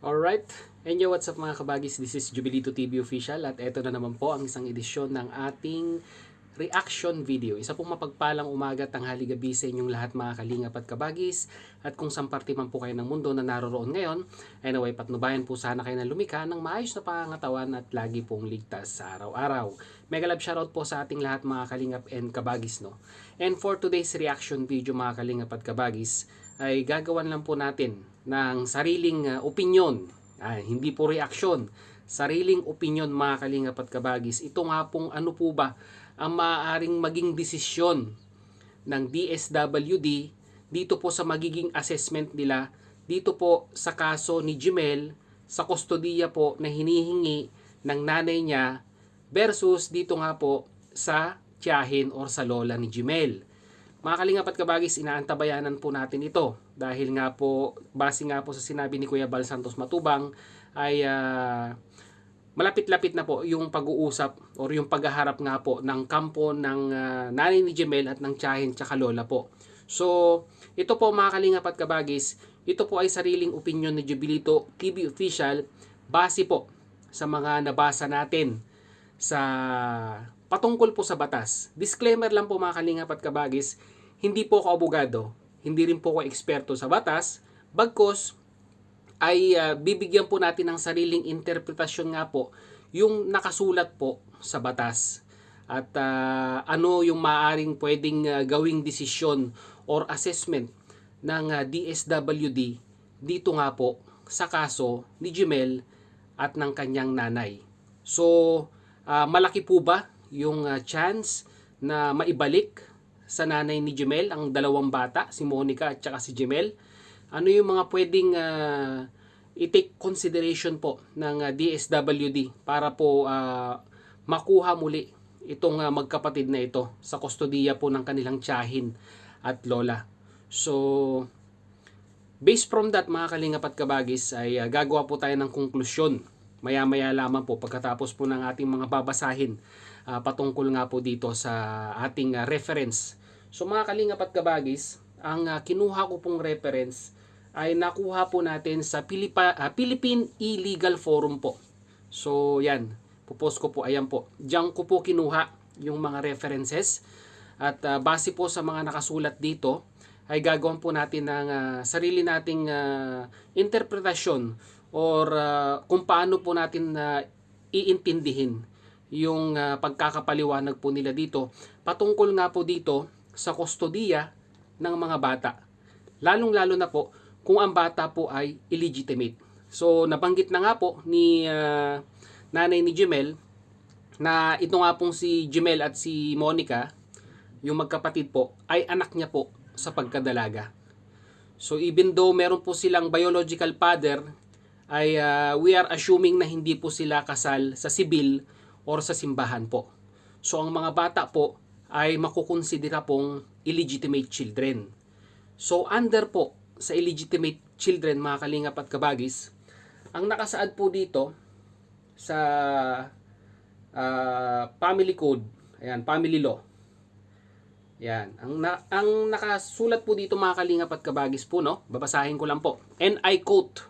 Alright, and yo, what's up mga kabagis? This is Jimel TV Official at eto na naman po ang isang edisyon ng ating reaction video. Isa pong mapagpalang umaga, tanghali, gabi sa inyong lahat mga kalingap at kabagis. At kung saan parte man po kayo ng mundo na naroroon ngayon, ay naway patnubayan po sana kayo na lumika ng maayos na pangangatawan at lagi pong ligtas sa araw-araw. Mega love shoutout po sa ating lahat mga kalingap and kabagis, no? And for today's reaction video mga kalingap at kabagis, ay gagawan lang po natin ng sariling opinyon. Hindi po reaksyon. Sariling opinyon mga kalingap at kabagis. Ito nga pong ano po ba ang maaaring maging desisyon ng Dswd dito po sa magiging assessment nila dito po sa kaso ni Jimel sa kustodiya po na hinihingi ng nanay niya versus dito nga po sa tiyahin or sa lola ni Jimel. Mga kalingap at kabagis, inaantabayanan po natin ito dahil nga po, base nga po sa sinabi ni Kuya Santos Matubang ay malapit-lapit na po yung pag-uusap or yung paghaharap nga po ng kampo ng nanay ni Jimel at ng tiyahin tsaka lola po. So, ito po mga kalingap at kabagis, ito po ay sariling opinion ni Jubilito TV Official base po sa mga nabasa natin sa patungkol po sa batas. Disclaimer lang po mga kalingap at kabagis, hindi po ako abogado, hindi rin po ako eksperto sa batas, bagkus ay bibigyan po natin ng sariling interpretasyon nga po yung nakasulat po sa batas. At ano yung maaaring pwedeng gawing desisyon or assessment ng DSWD dito nga po sa kaso ni Jimel at ng kanyang nanay. So, malaki po ba yung chance na maibalik sa nanay ni Jimel ang dalawang bata, si Monica at saka si Jimel? Ano yung mga pwedeng i-take consideration po ng DSWD para po makuha muli itong magkapatid na ito sa kustodiya po ng kanilang tiyahin at lola. So, based from that mga kalingap at kabagis ay gagawa po tayo ng konklusyon maya-maya lamang po pagkatapos po ng ating mga babasahin patungkol nga po dito sa ating reference. So mga kalingap at kabagis, ang kinuha ko pong reference ay nakuha po natin sa Philippine Illegal Forum po. So yan, pupost ko po, ayan po. Diyan ko po kinuha yung mga references at base po sa mga nakasulat dito ay gagawin po natin ng sarili nating interpretasyon or kung paano po natin iintindihin yung pagkakapaliwanag po nila dito patungkol nga po dito sa kustodiya ng mga bata. Lalong-lalo na po kung ang bata po ay illegitimate. So nabanggit na nga po ni nanay ni Jimel na ito nga pong si Jimel at si Monica, yung magkapatid po, ay anak niya po sa pagkadalaga. So even though meron po silang biological father, ay we are assuming na hindi po sila kasal sa sibil or sa simbahan po. So ang mga bata po ay makukonsidera pong illegitimate children. So under po sa illegitimate children mga kalingap at kabagis, ang nakasaad po dito sa family code, ayan, family law. Yan, ang nakasulat po dito mga kalingap at kabagis po, no? Babasahin ko lang po. And I quote,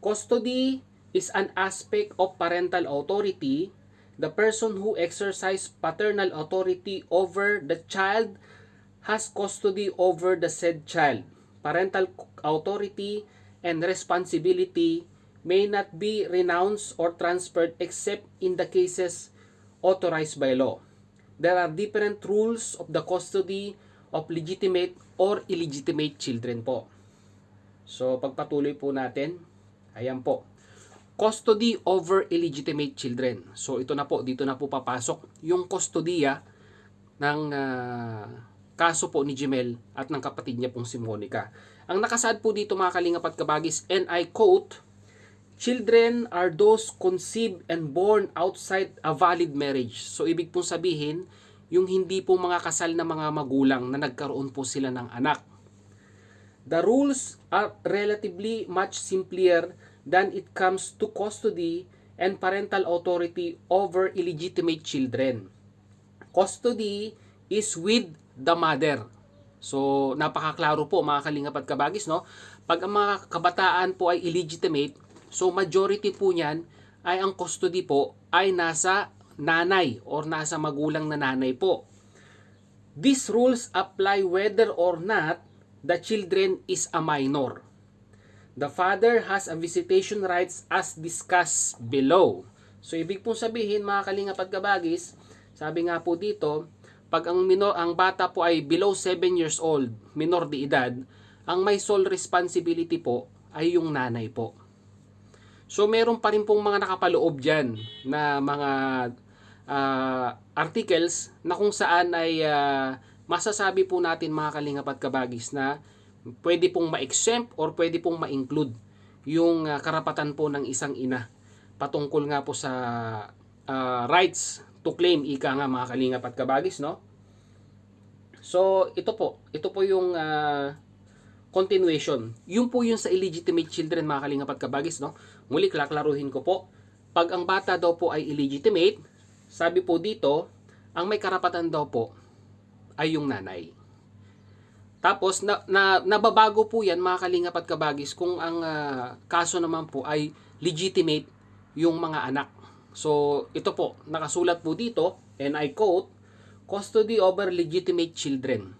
"Custody is an aspect of parental authority. The person who exercises paternal authority over the child has custody over the said child. Parental authority and responsibility may not be renounced or transferred except in the cases authorized by law. There are different rules of the custody of legitimate or illegitimate children" po. So, pagpatuloy po natin, ayan po. Custody over illegitimate children. So, ito na po, dito na po papasok yung kustodiya ng kaso po ni Jimel at ng kapatid niya pong si Monica. Ang nakasaad po dito mga kalingap at kabagis, and I quote, "Children are those conceived and born outside a valid marriage." So ibig pong sabihin, yung hindi po mga kasal na mga magulang na nagkaroon po sila ng anak. "The rules are relatively much simpler than it comes to custody and parental authority over illegitimate children. Custody is with the mother." So napakaklaro po mga kalingap at kabagis, no? Pag ang mga kabataan po ay illegitimate, so majority po niyan ay ang custody po ay nasa nanay or nasa magulang na nanay po. These rules apply whether or not the children is a minor. The father has a visitation rights as discussed below. So ibig pong sabihin mga kalingap at kabagis, sabi nga po dito, pag ang bata po ay below 7 years old, minor de edad, ang may sole responsibility po ay yung nanay po. So meron pa rin pong mga nakapaloob dyan na mga articles na kung saan ay masasabi po natin mga kalingap at kabagis na pwede pong ma-exempt or pwede pong ma-include yung karapatan po ng isang ina patungkol nga po sa rights to claim, ika nga mga kalingap at kabagis, no? So ito po yung continuation. Yun po yung sa illegitimate children mga kalingap at kabagis, no? Muli klaklaruhin ko po. Pag ang bata daw po ay illegitimate, sabi po dito, ang may karapatan daw po ay yung nanay. Tapos nababago po yan mga kalingap at kabagis kung ang kaso naman po ay legitimate yung mga anak. So ito po, nakasulat po dito, and I quote, custody over legitimate children.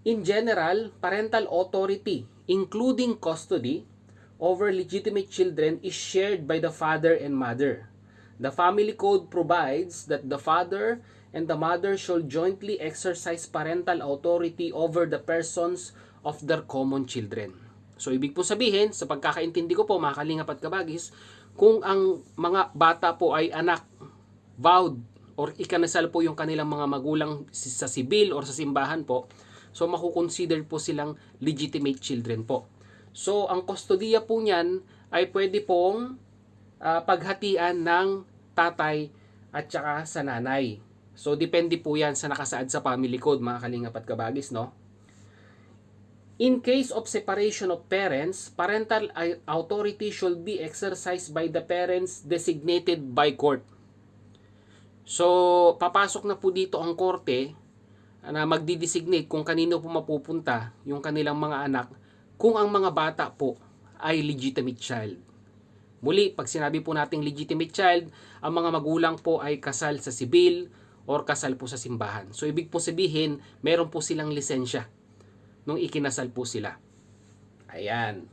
In general, parental authority, including custody over legitimate children, is shared by the father and mother. The family code provides that the father and the mother should jointly exercise parental authority over the persons of their common children. So ibig po sabihin, sa pagkakaintindi ko po mga kalingap at kabagis, kung ang mga bata po ay anak, vowed, or ikanasal po yung kanilang mga magulang sa sibil or sa simbahan po, so makukonsider po silang legitimate children po. So ang kustodiya po niyan ay pwede pong paghatian ng tatay at saka sa nanay. So depende po yan sa nakasaad sa family code mga kalingap at kabagis, no? In case of separation of parents, parental authority should be exercised by the parents designated by court. So papasok na po dito ang korte na magdi-designate kung kanino po mapupunta yung kanilang mga anak kung ang mga bata po ay legitimate child. Muli, pag sinabi po nating legitimate child, ang mga magulang po ay kasal sa sibil or kasal po sa simbahan. So ibig po sabihin, meron po silang lisensya nung ikinasal po sila. Ayan.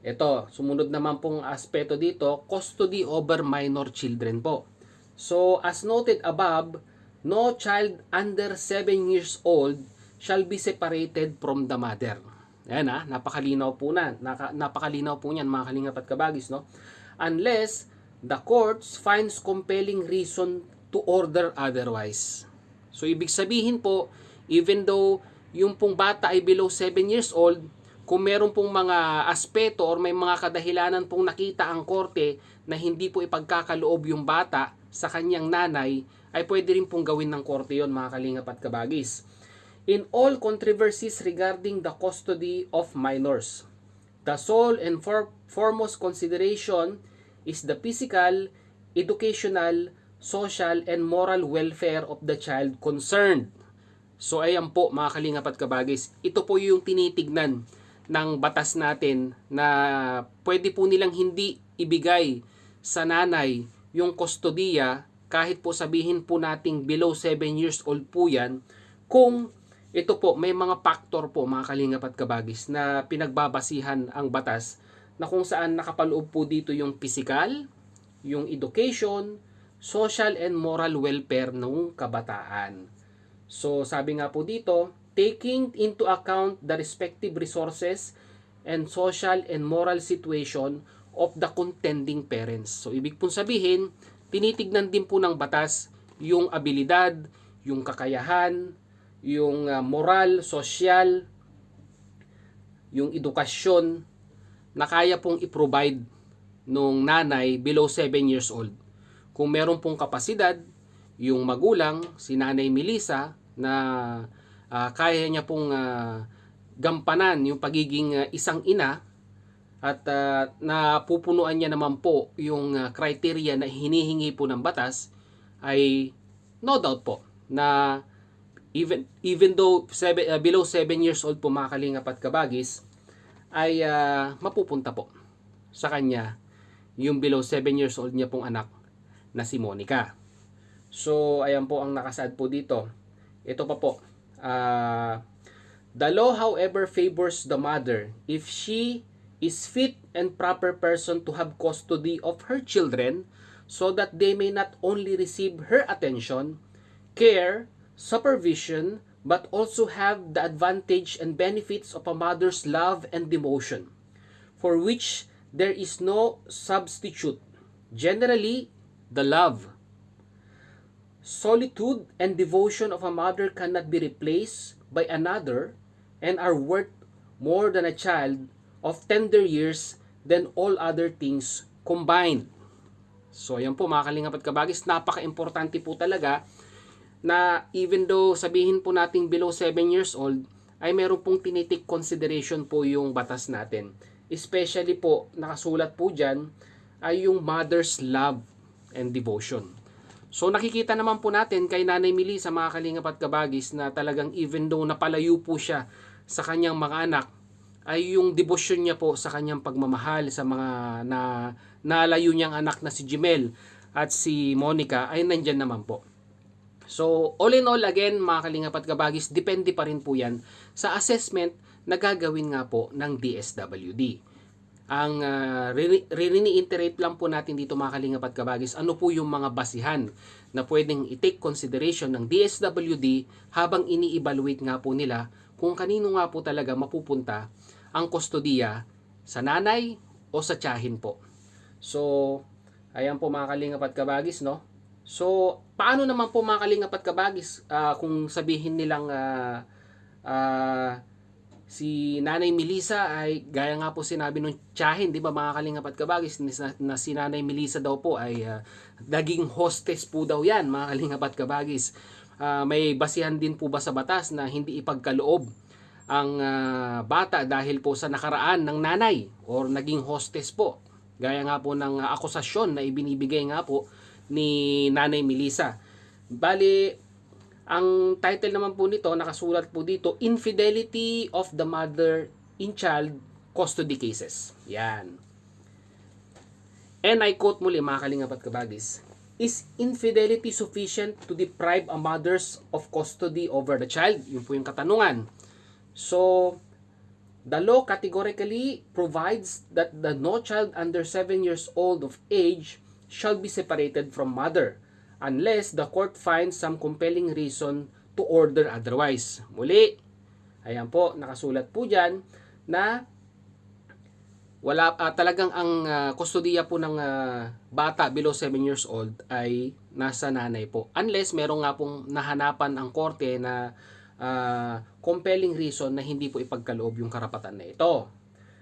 Ito, sumunod naman pong aspeto dito, custody over minor children po. So as noted above, no child under 7 years old shall be separated from the mother. Ayan napakalinaw po napakaliнаw po niyan mga kalingap at kabagis, no? Unless the courts finds compelling reason to order otherwise. So ibig sabihin po, even though yung pong bata ay below 7 years old, kung meron pong mga aspeto or may mga kadahilanan pong nakita ang korte na hindi po ipagkakaloob yung bata sa kanyang nanay, ay pwede rin pong gawin ng korte yon mga kalingap at kabagis. In all controversies regarding the custody of minors, the sole and foremost consideration is the physical, educational, social, and moral welfare of the child concerned. So ayan po mga kalingap at kabagis, ito po yung tinitignan ng batas natin na pwede po nilang hindi ibigay sa nanay yung kustodiya kahit po sabihin po nating below 7 years old po yan, kung ito po may mga factor po mga kalingap at kabagis na pinagbabasihan ang batas na kung saan nakapaloob po dito yung physical, yung education, social and moral welfare ng kabataan. So sabi nga po dito, taking into account the respective resources and social and moral situation of the contending parents. So ibig pong sabihin, tinitignan din po ng batas yung abilidad, yung kakayahan, yung moral, social, yung edukasyon na kaya pong i-provide nung nanay below 7 years old. Kung meron pong kapasidad, yung magulang, si Nanay Melissa, na kaya niya pong gampanan yung pagiging isang ina at napupunuan niya naman po yung criteria na hinihingi po ng batas, ay no doubt po na even though below 7 years old po mga kalingap at kabagis, ay mapupunta po sa kanya yung below 7 years old niya pong anak na si Monica. So, ayan po ang nakasaad po dito. Ito pa po. The law, however, favors the mother if she is fit and proper person to have custody of her children so that they may not only receive her attention, care, supervision, but also have the advantage and benefits of a mother's love and devotion, for which there is no substitute. Generally, the love, solitude, and devotion of a mother cannot be replaced by another and are worth more than a child of tender years than all other things combined. So, ayan po mga kalingap at kabagis, napaka-importante po talaga na even though sabihin po nating below 7 years old, ay meron pong tinitik consideration po yung batas natin. Especially po, nakasulat po dyan, ay yung mother's love and devotion. So nakikita naman po natin kay Nanay Mili sa mga kalingap at kabagis na talagang even though napalayo po siya sa kanyang mga anak, ay yung devotion niya po sa kanyang pagmamahal sa mga nalayo niyang anak na si Jimel at si Monica ay nandyan naman po. So all in all, again mga kalingap at kabagis, depende pa rin po yan sa assessment na gagawin nga po ng DSWD. Ang re-reiterate lang po natin dito mga kalingap at kabagis, ano po yung mga basihan na pwedeng i-take consideration ng DSWD habang ini-evaluate nga po nila kung kanino nga po talaga mapupunta ang kustodiya, sa nanay o sa tiyahin po. So, ayan po mga kalingap at kabagis, no? So, paano naman po mga kalingap at kabagis kung sabihin nilang si Nanay Melissa ay gaya nga po sinabi nung tiyahin, di ba mga kalingap at kabagis, na si Nanay Melissa daw po ay naging hostess po daw yan mga kalingap at kabagis. May basihan din po ba sa batas na hindi ipagkaloob ang bata dahil po sa nakaraan ng nanay or naging hostess po? Gaya nga po ng akusasyon na ibinibigay nga po ni Nanay Melissa. Bali, ang title naman po nito, nakasulat po dito, Infidelity of the Mother in Child Custody Cases. Yan. And I quote muli mga kalingap at kabagis, is infidelity sufficient to deprive a mother of custody over the child? Yun po yung katanungan. So, the law categorically provides that no child under 7 years old of age shall be separated from mother unless the court finds some compelling reason to order otherwise. Muli, ayan po, nakasulat po dyan na wala talagang ang kustodiya po ng bata below 7 years old ay nasa nanay po. Unless meron nga pong nahanapan ang korte na compelling reason na hindi po ipagkaloob yung karapatan na ito.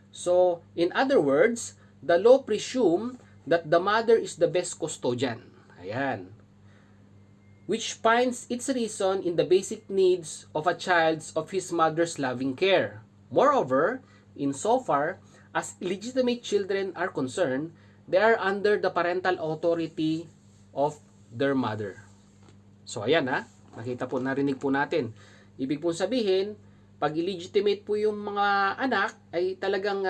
So, in other words, the law presume that the mother is the best custodian. Ayan. Which finds its reason in the basic needs of a child's of his mother's loving care. Moreover, insofar as illegitimate children are concerned, they are under the parental authority of their mother. So ayan nakita po, narinig po natin. Ibig pong sabihin, pag illegitimate po yung mga anak, ay talagang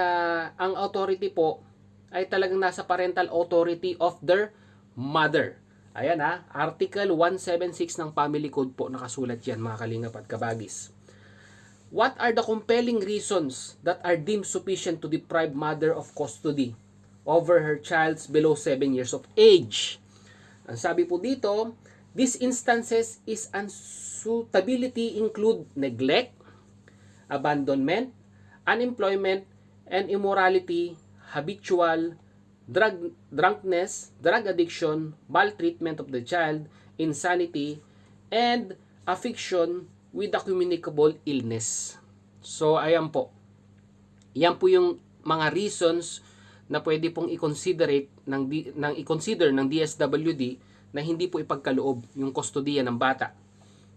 ang authority po ay talagang nasa parental authority of their mother. Ayan Article 176 ng Family Code po, nakasulat yan mga kalingap at kabagis. What are the compelling reasons that are deemed sufficient to deprive mother of custody over her child's below 7 years of age? Ang sabi po dito, these instances is unsuitability include neglect, abandonment, unemployment, and immorality, habitual, drunkenness, drug addiction, maltreatment of the child, insanity, and affliction with a communicable illness. So, ayan po. Yan po yung mga reasons na pwede pong i-consider ng DSWD na hindi po ipagkaloob yung kustodiya ng bata.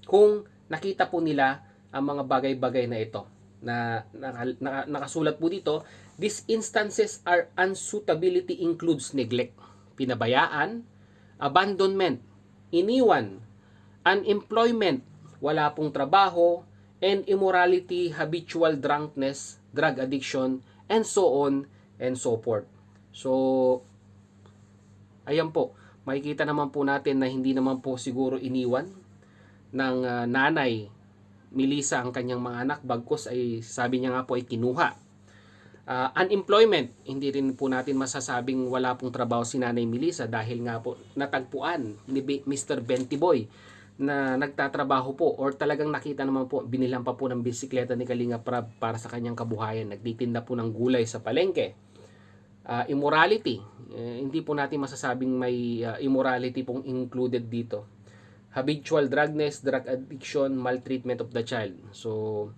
Kung nakita po nila ang mga bagay-bagay na ito na nakasulat po dito, these instances are unsuitability includes neglect, pinabayaan, abandonment, iniwan, unemployment, wala pong trabaho, and immorality, habitual drunkenness, drug addiction, and so on and so forth. So, ayan po, makikita naman po natin na hindi naman po siguro iniwan ng nanay Melissa ang kanyang mga anak, bagkus ay sabi niya nga po ay kinuha. Unemployment, hindi rin po natin masasabing wala pong trabaho si Nanay Melissa dahil nga po natagpuan ni Mr. Bentiboy na nagtatrabaho po or talagang nakita naman po, binilang pa po ng bisikleta ni Kalinga Prab para sa kanyang kabuhayan. Nagtitinda po ng gulay sa palengke. Immorality, hindi po natin masasabing may immorality pong included dito. Habitual drugness, drug addiction, maltreatment of the child. So,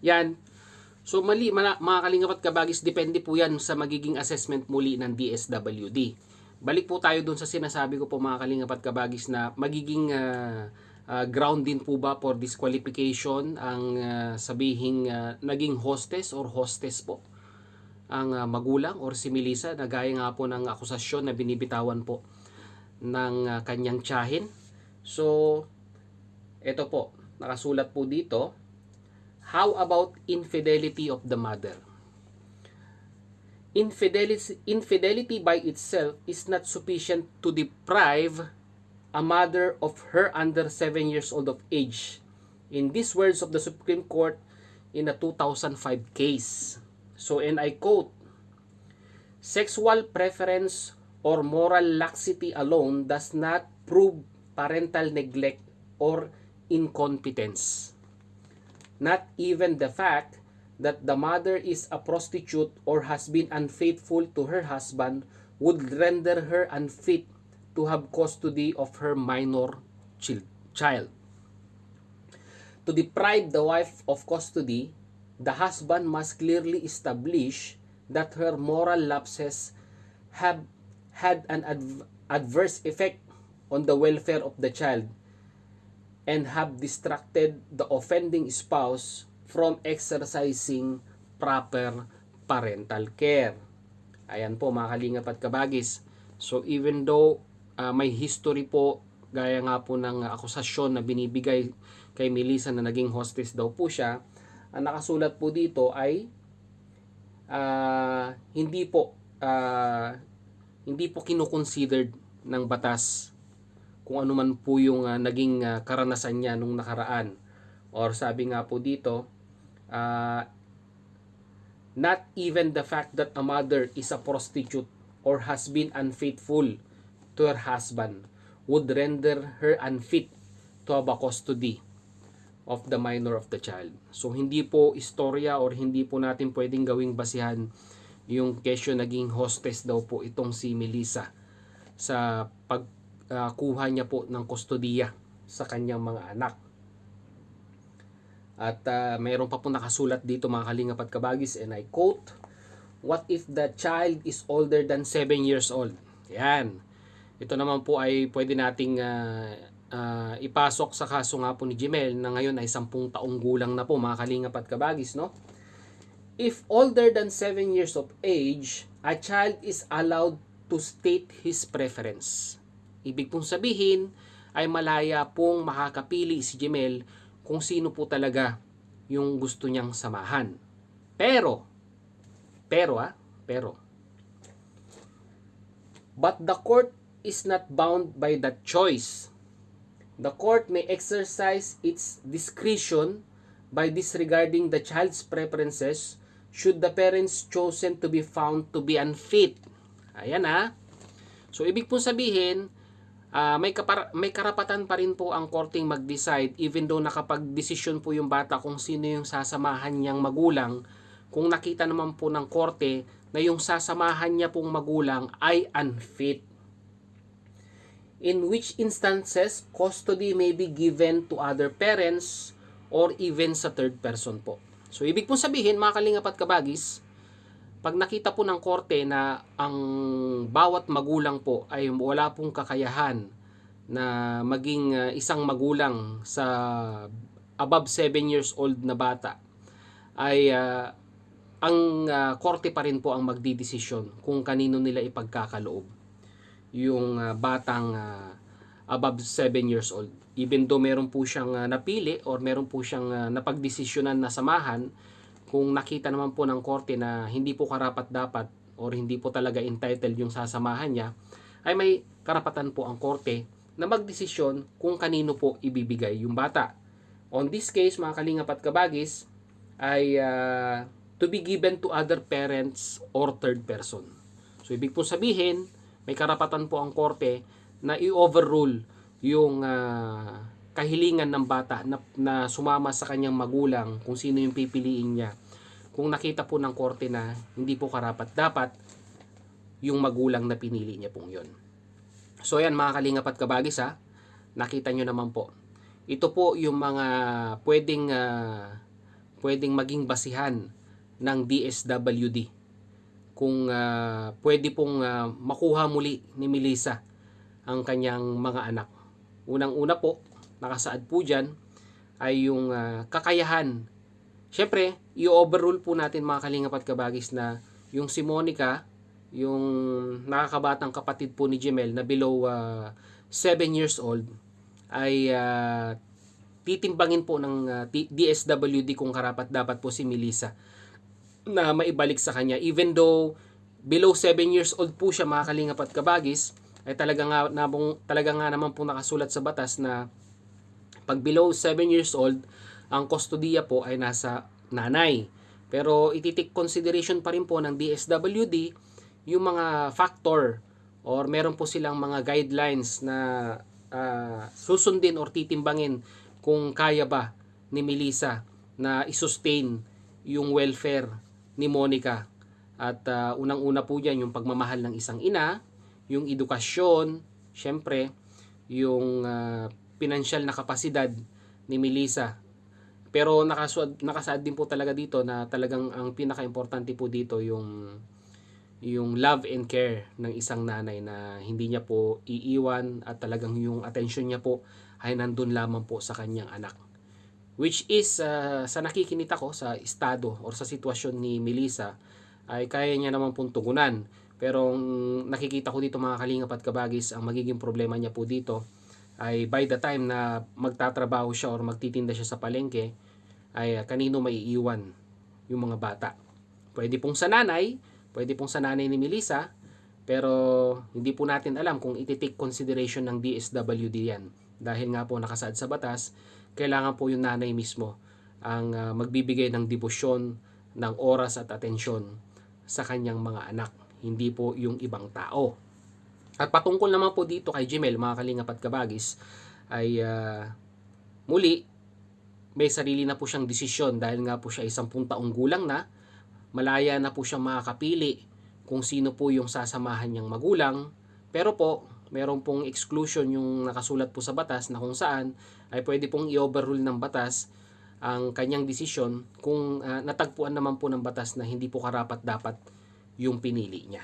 yan. So mali, mga kalingap at kabagis, depende po yan sa magiging assessment muli ng DSWD. Balik po tayo dun sa sinasabi ko po mga kalingap at kabagis na magiging ground din po ba for disqualification ang sabihing naging hostess or hostess po ang magulang or si Melissa na gaya nga po ng akusasyon na binibitawan po ng kanyang tiyahin. So, ito po, nakasulat po dito. How about infidelity of the mother? Infidelity by itself is not sufficient to deprive a mother of her under 7 years old of age. In these words of the Supreme Court in a 2005 case. So, and I quote, sexual preference or moral laxity alone does not prove parental neglect or incompetence. Not even the fact that the mother is a prostitute or has been unfaithful to her husband would render her unfit to have custody of her minor child. To deprive the wife of custody, the husband must clearly establish that her moral lapses have had an adverse effect on the welfare of the child and have distracted the offending spouse from exercising proper parental care. Ayan po mga kalingap at kabagis. So even though may history po, gaya nga po ng akusasyon na binibigay kay Melissa na naging hostess daw po siya, ang nakasulat po dito ay hindi po kinukonsidered ng batas kung ano man po yung naging karanasan niya nung nakaraan. Or sabi nga po dito, not even the fact that a mother is a prostitute or has been unfaithful to her husband would render her unfit to have a custody of the minor of the child. So hindi po istorya or hindi po natin pwedeng gawing basihan yung kesyo naging hostess daw po itong si Melissa sa pagkuha niya po ng kustodiya sa kanyang mga anak. At mayroon pa po nakasulat dito mga kalingap at kabagis, and I quote, what if the child is older than 7 years old? Yan. Ito naman po ay pwede nating ipasok sa kaso nga po ni Jimel na ngayon ay 10 taong gulang na po mga kalingap at kabagis, no? If older than 7 years of age, a child is allowed to state his preference. Ibig pong sabihin ay malaya pong makakapili si Jimel kung sino po talaga yung gusto niyang samahan. Pero, but the court is not bound by that choice. The court may exercise its discretion by disregarding the child's preferences should the parents chosen to be found to be unfit. Ayan ha. So, ibig pong sabihin, may karapatan pa rin po ang korting mag-decide even though nakapag-desisyon po yung bata kung sino yung sasamahan niyang magulang, kung nakita naman po ng korte na yung sasamahan niya pong magulang ay unfit. In which instances, custody may be given to other parents or even sa third person po. So, ibig pong sabihin, mga kalingap at kabagis, pag nakita po ng korte na ang bawat magulang po ay wala pong kakayahan na maging isang magulang sa above 7 years old na bata, ay ang korte pa rin po ang magdidesisyon kung kanino nila ipagkakaloob yung batang above 7 years old. Even though meron po siyang napili or meron po siyang napagdesisyonan na samahan, kung nakita naman po ng korte na hindi po karapat-dapat or hindi po talaga entitled yung sasamahan niya, ay may karapatan po ang korte na magdesisyon kung kanino po ibibigay yung bata. On this case, mga kalingap at kabagis, ay to be given to other parents or third person. So, ibig po sabihin, may karapatan po ang korte na i-overrule yung kahilingan ng bata na sumama sa kanyang magulang kung sino yung pipiliin niya. Kung nakita po ng korte na hindi po karapat-dapat yung magulang na pinili niya pong yun. So yan mga kalingap at kabagis ha, nakita nyo naman po. Ito po yung mga pwedeng maging basihan ng DSWD kung pwede pong makuha muli ni Melissa ang kanyang mga anak. Unang-una po, nakasaad po dyan ay yung kakayahan. Siyempre, i-overrule po natin mga kalingap at kabagis na yung si Monica, yung nakakabatang kapatid po ni Jimel na below 7 years old, ay titimbangin po ng DSWD kung karapat dapat po si Melissa na maibalik sa kanya. Even though below 7 years old po siya mga kalingap at kabagis, ay talaga nga naman po nakasulat sa batas na pag below 7 years old, ang kustodiya po ay nasa nanay. Pero ititik consideration pa rin po ng DSWD yung mga factor or meron po silang mga guidelines na susundin or titimbangin kung kaya ba ni Melissa na i-sustain yung welfare ni Monica. At unang-una po dyan yung pagmamahal ng isang ina, yung edukasyon, syempre, yung pinansyal na kapasidad ni Melissa. Pero nakasaad din po talaga dito na talagang ang pinaka-importante po dito yung love and care ng isang nanay na hindi niya po iiwan at talagang yung attention niya po ay nandun lamang po sa kanyang anak. Which is, sa nakikinita ko sa estado or sa sitwasyon ni Melissa, ay kaya niya naman pong tugunan. Pero nakikita ko dito mga kalingap at kabagis, ang magiging problema niya po dito ay by the time na magtatrabaho siya or magtitinda siya sa palengke, ay kanino maiiwan yung mga bata. Pwede pong sa nanay ni Melissa, pero hindi po natin alam kung iti-take consideration ng DSWD yan. Dahil nga po nakasaad sa batas, kailangan po yung nanay mismo ang magbibigay ng debosyon, ng oras at atensyon sa kanyang mga anak, hindi po yung ibang tao. At patungkol naman po dito kay Jimel, mga kalingap at kabagis, ay muli, may sarili na po siyang desisyon dahil nga po siya ay 10 taong gulang na, malaya na po siyang makakapili kung sino po yung sasamahan niyang magulang. Pero po, meron pong exclusion yung nakasulat po sa batas na kung saan ay pwede pong i-overrule ng batas ang kanyang desisyon kung natagpuan naman po ng batas na hindi po karapat-dapat yung pinili niya.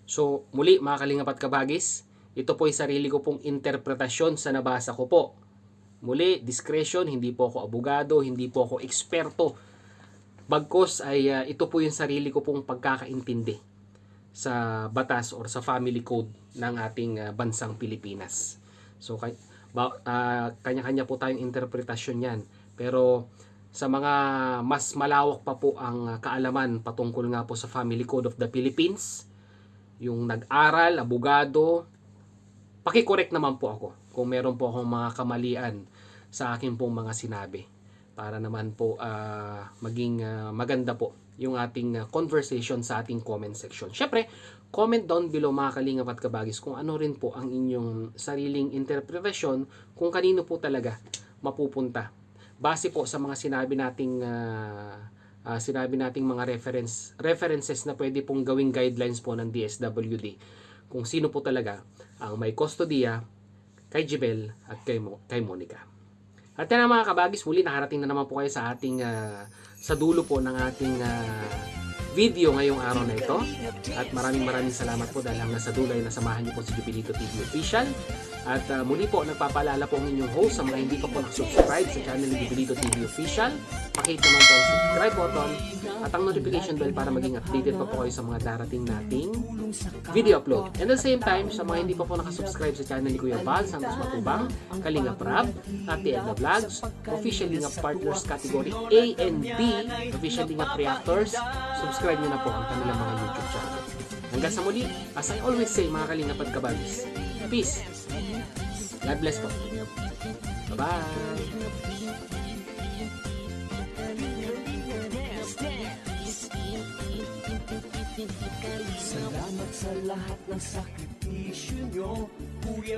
So, muli mga kalingap at kabagis, ito po ay sarili ko pong interpretasyon sa nabasa ko po. Muli, discretion, hindi po ako abogado, hindi po ako eksperto. Bagkos ay ito po yung sarili ko pong pagkakaintindi sa batas or sa family code ng ating bansang Pilipinas. So, kanya-kanya po tayong interpretasyon yan. Pero sa mga mas malawak pa po ang kaalaman patungkol nga po sa Family Code of the Philippines, yung nag-aral, abogado, paki-correct naman po ako kung meron po akong mga kamalian sa akin pong mga sinabi para naman po maging maganda po yung ating conversation sa ating comment section. Syempre, comment down below mga kalingap at kabagis kung ano rin po ang inyong sariling interpretasyon kung kanino po talaga mapupunta. Base po sa mga sinabi nating mga references na pwede pong gawing guidelines po ng DSWD kung sino po talaga ang may kustodiya kay Jimel at kay Monica. At yan mga kabagis, muli nakarating na naman po kayo sa ating sa dulo po ng ating video ngayong araw na ito. At maraming salamat po dahil hanggang sa dulo ay nasamahan niyo po si Jubilito TV Official. At muli po, nagpapaalala po ang inyong host sa mga hindi pa po nakasubscribe sa channel ni Jubilito TV Official. Pakihit naman po ang subscribe button at ang notification bell para maging updated pa po kayo sa mga darating nating video upload. And at the same time, sa mga hindi pa po nakasubscribe sa channel ni Kuya Val, Santos Matubang, Kalinga Prab, Ate Edna Vlogs, Official Lingap Partners Category A and B, Official Lingap Reactors, subscribe nyo na po ang kanilang mga YouTube channel. Hanggang sa muli, as I always say mga Kalingap at Kabagis, peace! God bless po. Bye-bye! Salamat sa lahat ng sakripisyo nyo, Kuya